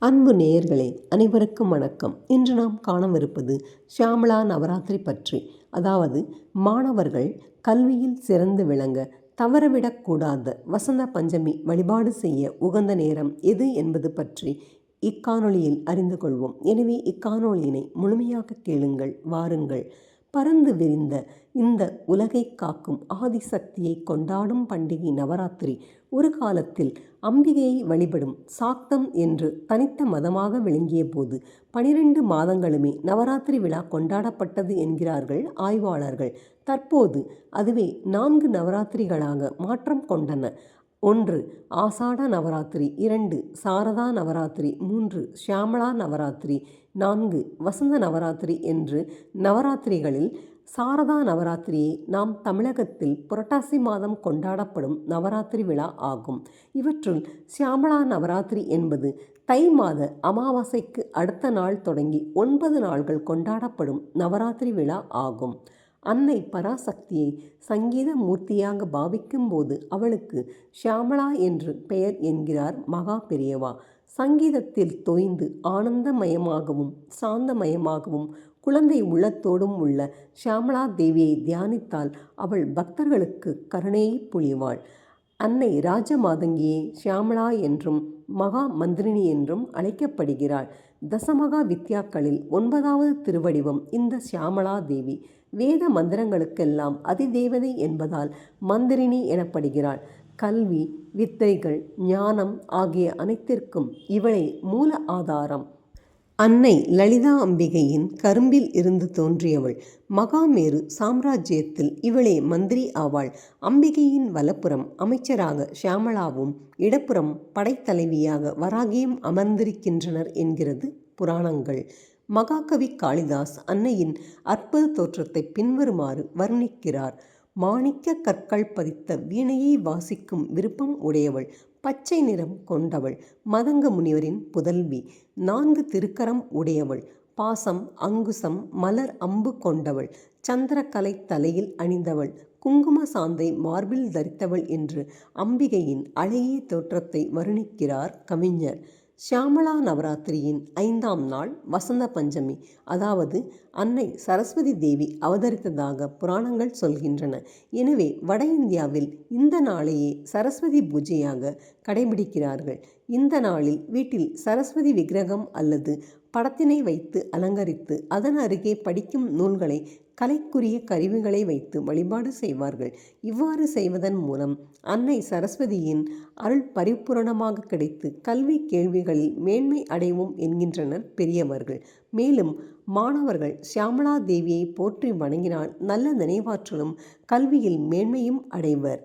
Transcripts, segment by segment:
அன்பு நேயர்களே, அனைவருக்கும் வணக்கம். இன்று நாம் காணவிருப்பது ஷியாமளா நவராத்திரி பற்றி. அதாவது மாணவர்கள் கல்வியில் சிறந்து விளங்க தவறவிடக்கூடாத வசந்த பஞ்சமி வழிபாடு செய்ய உகந்த நேரம் எது என்பது பற்றி இக்காணொளியில் அறிந்து கொள்வோம். எனவே இக்காணொளியினை முழுமையாக கேளுங்கள். வாருங்கள். பரந்து விரிந்த இந்த உலகை காக்கும் ஆதிசக்தியை கொண்டாடும் பண்டிகை நவராத்திரி ஒரு காலத்தில் அம்பிகையை வழிபடும் சாக்தம் என்று தனித்த மதமாக விளங்கிய போது 12 மாதங்களுமே நவராத்திரி விழா கொண்டாடப்பட்டது என்கிறார்கள் ஆய்வாளர்கள். தற்போது அதுவே 4 நவராத்திரிகளாக மாற்றம் கொண்டன. 1 ஆசாட நவராத்திரி, 2 சாரதா நவராத்திரி, 3 ஷியாமளா நவராத்திரி, 4 வசந்த நவராத்திரி என்று நவராத்திரிகளில் சாரதா நவராத்திரியை நாம் தமிழகத்தில் புரட்டாசி மாதம் கொண்டாடப்படும் நவராத்திரி விழா ஆகும். இவற்றுள் ஷியாமளா நவராத்திரி என்பது தை மாத அமாவாசைக்கு அடுத்த நாள் தொடங்கி 9 நாள்கள் கொண்டாடப்படும் நவராத்திரி விழா ஆகும். அன்னை பராசக்தியை சங்கீத மூர்த்தியாக பாவிக்கும் போது அவளுக்கு ஷியாமளா என்று பெயர் என்கிறார் மகா பெரியவா. சங்கீதத்தில் தோய்ந்து ஆனந்தமயமாகவும் சாந்தமயமாகவும் குழந்தை உள்ளத்தோடும் உள்ள ஷியாமளா தேவியை தியானித்தால் அவள் பக்தர்களுக்கு கருணையை பொழிவாள். அன்னை ராஜமாதங்கியே ஷியாமளா என்றும் மகா மந்திரினி என்றும் அழைக்கப்படுகிறாள். தசமகா வித்யாக்களில் 9வது திருவடிவம் இந்த ஷியாமளா தேவி. வேத மந்திரங்களுக்கெல்லாம் அதிதேவதை என்பதால் மந்திரினி எனப்படுகிறாள். கல்வி, வித்தைகள், ஞானம் ஆகிய அனைத்திற்கும் இவளே மூல ஆதாரம். அன்னை லலிதா அம்பிகையின் கரும்பில் இருந்து தோன்றியவள். மகாமேரு சாம்ராஜ்யத்தில் இவளே மந்திரி ஆவாள். அம்பிகையின் வலப்புறம் அமைச்சராக ஷியாமளாவும் இடப்புறம் படைத்தலைவியாக வராகியும் அமர்ந்திருக்கின்றனர் என்கிறது புராணங்கள். மகாகவி காளிதாஸ் அன்னையின் அற்புத தோற்றத்தை பின்வருமாறு வர்ணிக்கிறார். மாணிக்க கற்கள் பதித்த வீணையை வாசிக்கும் விருப்பம் உடையவள், பச்சை நிறம் கொண்டவள், மதங்க முனிவரின் புதல்வி, 4 திருக்கரம் உடையவள், பாசம், அங்குசம், மலர் அம்பு கொண்டவள், சந்திரக்கலை தலையில் அணிந்தவள், குங்கும சாந்தை மார்பில் தரித்தவள் என்று அம்பிகையின் அழகிய தோற்றத்தை வர்ணிக்கிறார் கவிஞர். ஷியாமளா நவராத்திரியின் 5ஆம் நாள் வசந்த பஞ்சமி, அதாவது அன்னை சரஸ்வதி தேவி அவதரித்ததாக புராணங்கள் சொல்கின்றன. எனவே வட இந்தியாவில் இந்த நாளையே சரஸ்வதி பூஜையாக கடைபிடிக்கிறார்கள். இந்த நாளில் வீட்டில் சரஸ்வதி விக்கிரகம் அல்லது படத்தினை வைத்து அலங்கரித்து அதன் அருகே படிக்கும் நூல்களை, கலைக்குரிய கருவிகளை வைத்து வழிபாடு செய்வார்கள். இவ்வாறு செய்வதன் மூலம் அன்னை சரஸ்வதியின் அருள் பரிபூரணமாக கிடைத்து கல்வி கேள்விகளில் மேன்மை அடைவோம் என்கின்றனர் பெரியவர்கள். மேலும் மாணவர்கள் ஷியாமளா தேவியை போற்றி வணங்கினால் நல்ல நினைவாற்றலும் கல்வியில் மேன்மையும் அடைவர்.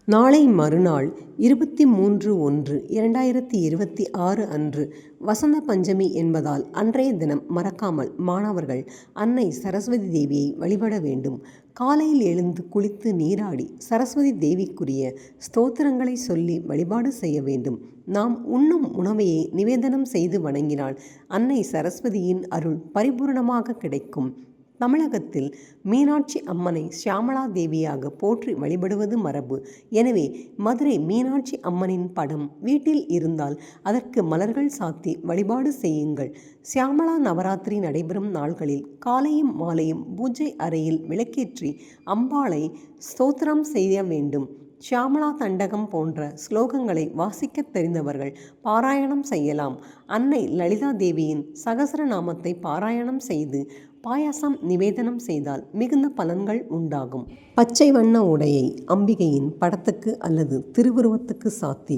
நாளை மறுநாள் 23/1/2026 அன்று வசந்த பஞ்சமி என்பதால் அன்றைய தினம் மறக்காமல் மாணவர்கள் அன்னை சரஸ்வதி தேவியை வழிபட வேண்டும். காலையில் எழுந்து குளித்து நீராடி சரஸ்வதி தேவிக்குரிய ஸ்தோத்திரங்களை சொல்லி வழிபாடு செய்ய வேண்டும். நாம் உண்ணும் உணவையே நிவேதனம் செய்து வணங்கினால் அன்னை சரஸ்வதியின் அருள் பரிபூரணமாக கிடைக்கும். தமிழகத்தில் மீனாட்சி அம்மனை ஷியாமளா தேவியாக போற்றி வழிபடுவது மரபு. எனவே மதுரை மீனாட்சி அம்மனின் படம் வீட்டில் இருந்தால் அதற்கு மலர்கள் சாத்தி வழிபாடு செய்யுங்கள். ஷியாமளா நவராத்திரி நடைபெறும் நாள்களில் காலையும் மாலையும் பூஜை அறையில் விளக்கேற்றி அம்பாளை ஸ்தோத்திரம் செய்ய வேண்டும். ஷியாமளா தண்டகம் போன்ற ஸ்லோகங்களை வாசிக்க தெரிந்தவர்கள் பாராயணம் செய்யலாம். அன்னை லலிதா தேவியின் சகசரநாமத்தை பாராயணம் செய்து பாயாசம் நிவேதனம் செய்தால் மிகுந்த பலன்கள் உண்டாகும். பச்சை வண்ண உடையை அம்பிகையின் படத்துக்கு அல்லது திருவுருவத்துக்கு சாத்தி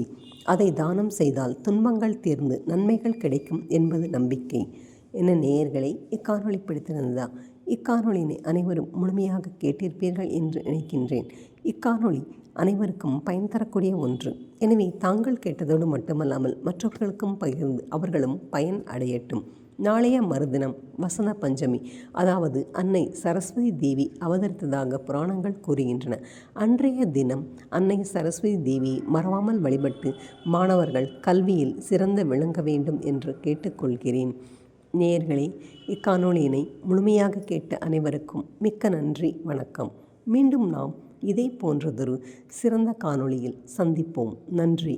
அதை தானம் செய்தால் துன்பங்கள் தீர்ந்து நன்மைகள் கிடைக்கும் என்பது நம்பிக்கை. என்ன நேயர்களை, இக்காணொளி பிடித்திருந்ததா? இக்காணொளியினை அனைவரும் முழுமையாக கேட்டிருப்பீர்கள் என்று நினைக்கின்றேன். இக்காணொளி அனைவருக்கும் பயன் தரக்கூடிய ஒன்று. எனவே தாங்கள் கேட்டதோடு மட்டுமல்லாமல் மற்றவர்களுக்கும் பகிர்ந்து அவர்களும் பயன் அடையட்டும். நாளைய மறுதினம் வசந்த பஞ்சமி, அதாவது அன்னை சரஸ்வதி தேவி அவதரித்ததாக புராணங்கள் கூறுகின்றன. அன்றைய தினம் அன்னை சரஸ்வதி தேவியை மறவாமல் வழிபட்டு மாணவர்கள் கல்வியில் சிறந்து விளங்க வேண்டும் என்று கேட்டுக்கொள்கிறேன். நேயர்களே, இக்காணொளியினை முழுமையாக கேட்ட அனைவருக்கும் மிக்க நன்றி, வணக்கம். மீண்டும் நாம் இதே போன்றதொரு சிறந்த காணொளியில் சந்திப்போம். நன்றி.